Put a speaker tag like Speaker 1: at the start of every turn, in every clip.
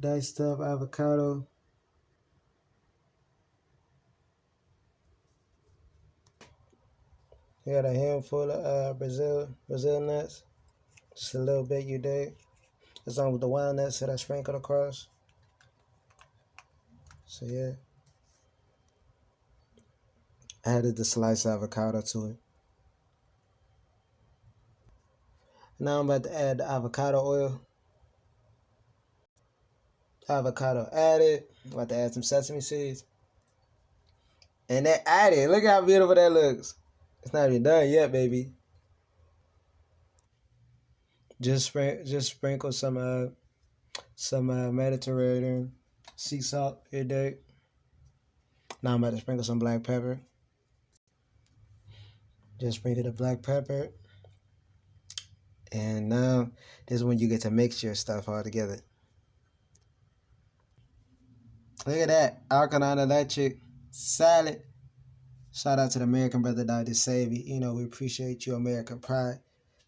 Speaker 1: diced up avocado. You got a handful of Brazil nuts. Just a little bit, you dig? It's on with the walnuts that I sprinkled across. So yeah. I added the sliced avocado to it. Now I'm about to add the avocado oil. Avocado added. I'm about to add some sesame seeds. And that added. Look how beautiful that looks. It's not even done yet, baby. Just sprinkle some Mediterranean sea salt here, dig. Now I'm about to sprinkle some black pepper. Just sprinkle the black pepper. And now this is when you get to mix your stuff all together. Look at that. Alkaline electric salad. Shout out to the American brother that just saved you. You know, we appreciate you, American pride.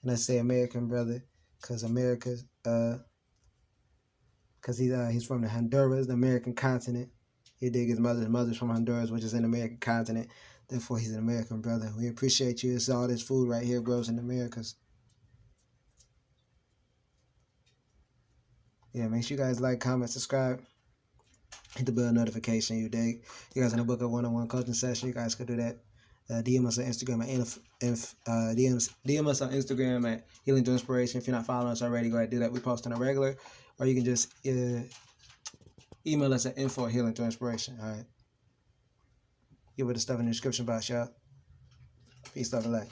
Speaker 1: And I say American brother because America's because he's from the Honduras, the American continent. You dig? His mother's from Honduras, which is in the American continent. Therefore, he's an American brother. We appreciate you. It's all this food right here grows in the Americas. Yeah, make sure you guys like, comment, subscribe. Hit the bell notification, you dig? You guys in the book of one-on-one coaching session, you guys could do that. DM us on Instagram DM us on Instagram at Healing Through Inspiration. If you're not following us already, go ahead and do that. We post on a regular. Or you can just email us at info@healingthroughinspiration. All right. Give it the stuff in the description box, y'all. Peace, love, and light.